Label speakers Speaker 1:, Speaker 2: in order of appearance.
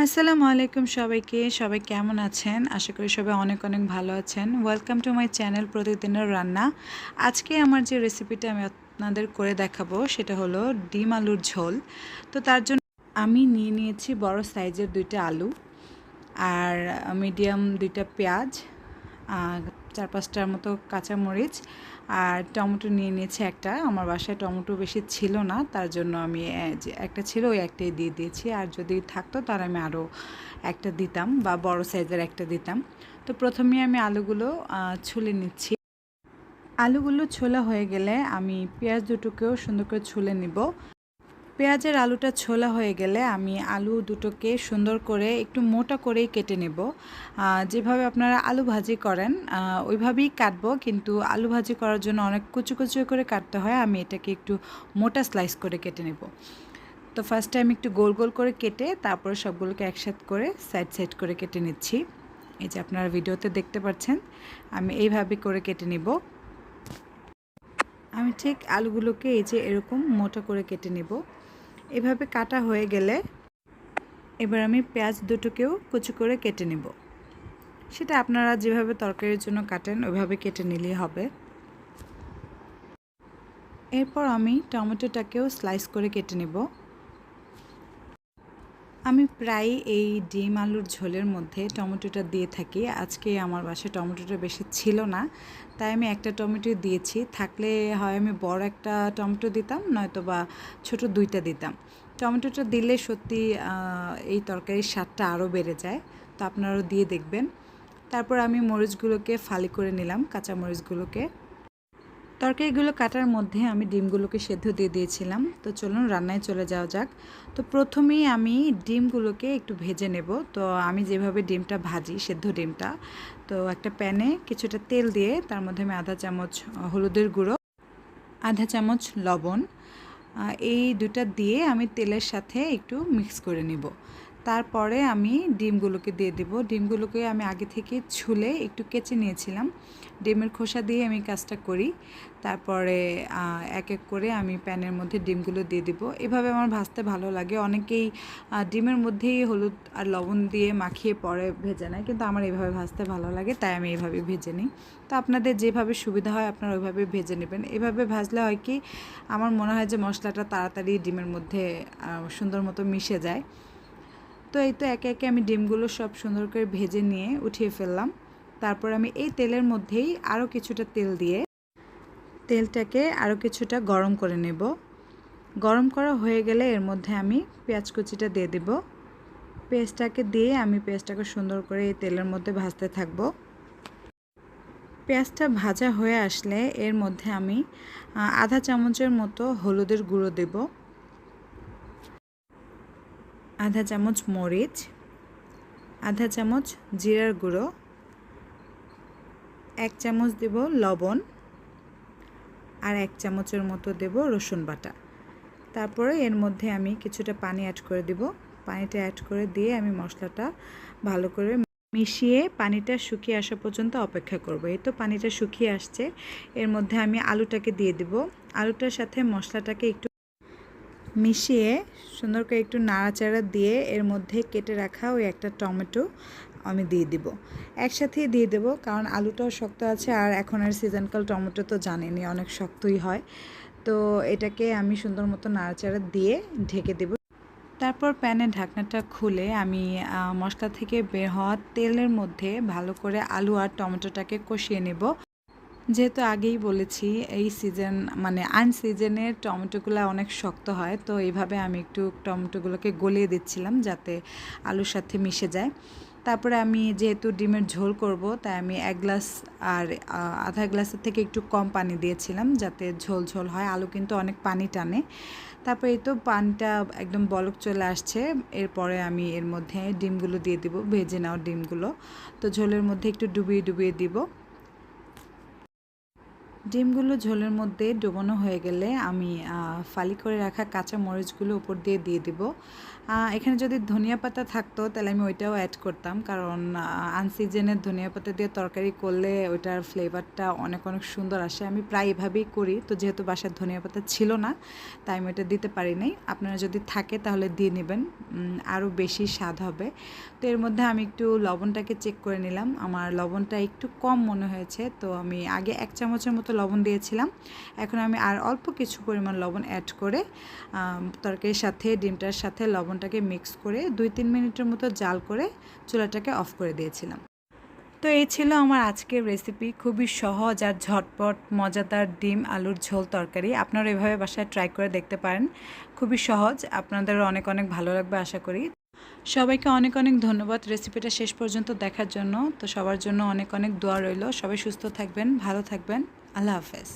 Speaker 1: আসসালামু আলাইকুম সবাইকে। সবাই কেমন আছেন? আশা করি সবাই অনেক অনেক ভালো আছেন। ওয়েলকাম টু মাই চ্যানেল প্রতিদিনের রান্না। আজকে আমার যে রেসিপিটা আমি আপনাদের করে দেখাবো সেটা হলো ডিম আলুর ঝোল। তো তার জন্য আমি নিয়ে নিয়েছি বড় সাইজের 2টা আলু আর মিডিয়াম 2টা পেঁয়াজ, 4-5টার মতো কাঁচামরিচ আর টমেটো নিয়ে নিয়েছি একটা। আমার বাসায় টমেটো বেশি ছিল না, তার জন্য আমি যে একটা ছিল ওই একটাই দিয়ে দিয়েছি। আর যদি থাকতো তাহলে আমি আরও একটা দিতাম বা বড় সাইজের একটা দিতাম। তো প্রথমে আমি আলুগুলো ছুলে নিচ্ছি। আলুগুলো ছোলা হয়ে গেলে আমি পেঁয়াজ দুটোকেও সুন্দর করে ছুলে নিব। পেঁয়াজের আলুটা ছোলা হয়ে গেলে আমি আলু দুটোকে সুন্দর করে একটু মোটা করেই কেটে নেব। যেভাবে আপনারা আলু ভাজি করেন ওইভাবেই কাটবো, কিন্তু আলু ভাজি করার জন্য অনেক কুচু কুচু করে কাটতে হয়। আমি এটাকে একটু মোটা স্লাইস করে কেটে নেব। তো ফার্স্টে আমি একটু গোল গোল করে কেটে তারপরে সবগুলোকে একসাথে করে সাইড সাইড করে কেটে নিচ্ছি। এই যে আপনারা ভিডিওতে দেখতে পাচ্ছেন আমি এইভাবে করে কেটে নেব। আমি ঠিক আলুগুলোকে এই যে এরকম মোটা করে কেটে নেব। এভাবে কাটা হয়ে গেলে এবার আমি পেঁয়াজ দুটোকেও কুচি করে কেটে নেব। সেটা আপনারা যেভাবে তরকারির জন্য কাটেন ওইভাবে কেটে নিলেই হবে। এরপর আমি টমেটোটাকেও স্লাইস করে কেটে নেব। আমি প্রায় এই ডিম আলুর ঝোলের মধ্যে টমেটোটা দিয়ে থাকি। আজকে আমার বাসায় টমেটোটা বেশি ছিল না, তাই আমি একটা টমেটো দিয়েছি। থাকলে হয় আমি বড় একটা টমেটো দিতাম, নয়তো বা ছোট 2টা দিতাম। টমেটোটা দিলে সত্যি এই তরকারির স্বাদটা আরও বেড়ে যায়। তো আপনারাও দিয়ে দেখবেন। তারপর আমি মরিচগুলোকে ফালি করে নিলাম, কাঁচা মরিচগুলোকে। তরকারিগুলো কাটার মধ্যে আমি ডিমগুলোকে সেদ্ধ দিয়ে দিয়েছিলাম। তো চলুন রান্নায় চলে যাওয়া যাক। তো প্রথমেই আমি ডিমগুলোকে একটু ভেজে নেব। তো আমি যেভাবে ডিমটা ভাজি, সেদ্ধ ডিমটা, তো একটা প্যানে কিছুটা তেল দিয়ে তার মধ্যে আমি আধা চামচ হলুদের গুঁড়ো, আধা চামচ লবণ, এই দুটা দিয়ে আমি তেলের সাথে একটু মিক্স করে নিব। তারপরে আমি ডিমগুলোকে দিয়ে দেব। ডিমগুলোকে আমি আগে থেকে ছুলে একটু কেচে নিয়েছিলাম। ডিমের খোসা দিয়ে আমি কাজটা করি। তারপরে এক এক করে আমি প্যানের মধ্যে ডিমগুলো দিয়ে দেব। এভাবে আমার ভাজতে ভালো লাগে। অনেকেই ডিমের মধ্যেই হলুদ আর লবণ দিয়ে মাখিয়ে পরে ভেজে নেয়, কিন্তু আমার এইভাবে ভাজতে ভালো লাগে, তাই আমি এইভাবে ভেজে নিই। তো আপনাদের যেভাবে সুবিধা হয় আপনারা ওইভাবে ভেজে নেবেন। এভাবে ভাজলে হয় কি, আমার মনে হয় যে মশলাটা তাড়াতাড়ি ডিমের মধ্যে সুন্দর মতো মিশে যায়। তো এই তো একে একে আমি ডিমগুলো সব সুন্দর করে ভেজে নিয়ে উঠিয়ে ফেললাম। তারপর আমি এই তেলের মধ্যেই আরও কিছুটা তেল দিয়ে তেলটাকে আরও কিছুটা গরম করে নেব। গরম করা হয়ে গেলে এর মধ্যে আমি পেঁয়াজ কুচিটা দিয়ে দেব। পেঁয়াজটাকে দিয়ে আমি পেঁয়াজটাকে সুন্দর করে এই তেলের মধ্যে ভাজতে থাকবো। পেঁয়াজটা ভাজা হয়ে আসলে এর মধ্যে আমি আধা চামচের মতো হলুদের গুঁড়ো দেব, আধা চামচ মরিচ, আধা চামচ জিরার গুঁড়ো, 1 চামচ দেব লবণ আর 1 চামচের মতো দেব রসুন বাটা। তারপরে এর মধ্যে আমি কিছুটা পানি অ্যাড করে দেব। পানিটা অ্যাড করে দিয়ে আমি মশলাটা ভালো করে মিশিয়ে পানিটা শুকিয়ে আসা পর্যন্ত অপেক্ষা করব। এই তো পানিটা শুকিয়ে আসছে। এর মধ্যে আমি আলুটাকে দিয়ে দেব। আলুটার সাথে মশলাটাকে একটু মিশিয়ে সুন্দর করে একটু নাড়াচাড়া দিয়ে এর মধ্যে কেটে রাখা ওই একটা টমেটো আমি দিয়ে দিব। একসাথেই দিয়ে দেব, কারণ আলুটাও শক্ত আছে আর এখন আর সিজনকাল টমেটো তো জানেনই অনেক শক্তই হয়। তো এটাকে আমি সুন্দর মতো নাড়াচাড়া দিয়ে ঢেকে দেব। তারপর প্যানের ঢাকনাটা খুলে আমি মশলা থেকে বের হওয়া তেলের মধ্যে ভালো করে আলু আর টমেটোটাকে কষিয়ে নেব। যেহেতু আগেই বলেছি এই সিজন মানে আনসিজনের টমেটোগুলো অনেক শক্ত হয়, তো এইভাবে আমি একটু টমেটোগুলোকে গলিয়ে দিচ্ছিলাম যাতে আলুর সাথে মিশে যায়। তারপরে আমি যেহেতু ডিমের ঝোল করব, তাই আমি 1 গ্লাস আর আধা গ্লাসের থেকে একটু কম পানি দিয়েছিলাম যাতে ঝোল ঝোল হয়। আলু কিন্তু অনেক পানি টানে। তারপরে এই তো পানিটা একদম বলক চলে আসছে। এরপরে আমি এর মধ্যে ডিমগুলো দিয়ে দিব, ভেজে নেওয়া ডিমগুলো। তো ঝোলের মধ্যে একটু ডুবিয়ে ডুবিয়ে দিব। ডিমগুলো ঝোলের মধ্যে ডুবানো হয়ে গেলে আমি ফালি করে রাখা কাঁচা মরিচগুলো উপর দিয়ে দেব। এখানে যদি ধনিয়া পাতা থাকতো তাহলে আমি ওইটাও অ্যাড করতাম, কারণ আনসিজনের ধনিয়া পাতা দিয়ে তরকারি করলে ওইটার ফ্লেভারটা অনেক অনেক সুন্দর আসে। আমি প্রায় এভাবেই করি, তো যেহেতু বাসায় ধনিয়া পাতা ছিল না তাই আমি ওইটা দিতে পারি নাই। আপনারা যদি থাকে তাহলে দিয়ে নেবেন, আরও বেশি স্বাদ হবে। তো এর মধ্যে আমি একটু লবণটাকে চেক করে নিলাম, আমার লবণটা একটু কম মনে হয়েছে, তো আমি আগে 1 চামচের মতো লবণ দিয়েছিলাম, এখন আমি আর অল্প কিছু পরিমাণ লবণ অ্যাড করে তরকারির সাথে ডিমটার সাথে লবণটাকে মিক্স করে 2-3 মিনিটের মতো জাল করে চুলাটাকে অফ করে দিয়েছিলাম। তো এই ছিল আমার আজকের রেসিপি, খুবই সহজ আর ঝটপট মজাদার ডিম আলুর ঝোল তরকারি। আপনারা এভাবে বাসায় ট্রাই করে দেখতে পারেন, খুবই সহজ, আপনাদেরও অনেক অনেক ভালো লাগবে আশা করি। সবাইকে অনেক অনেক ধন্যবাদ রেসিপিটা শেষ পর্যন্ত দেখার জন্য। তো সবার জন্য অনেক অনেক দোয়া রইল, সবাই সুস্থ থাকবেন, ভালো থাকবেন, আল্লাহ হাফেজ।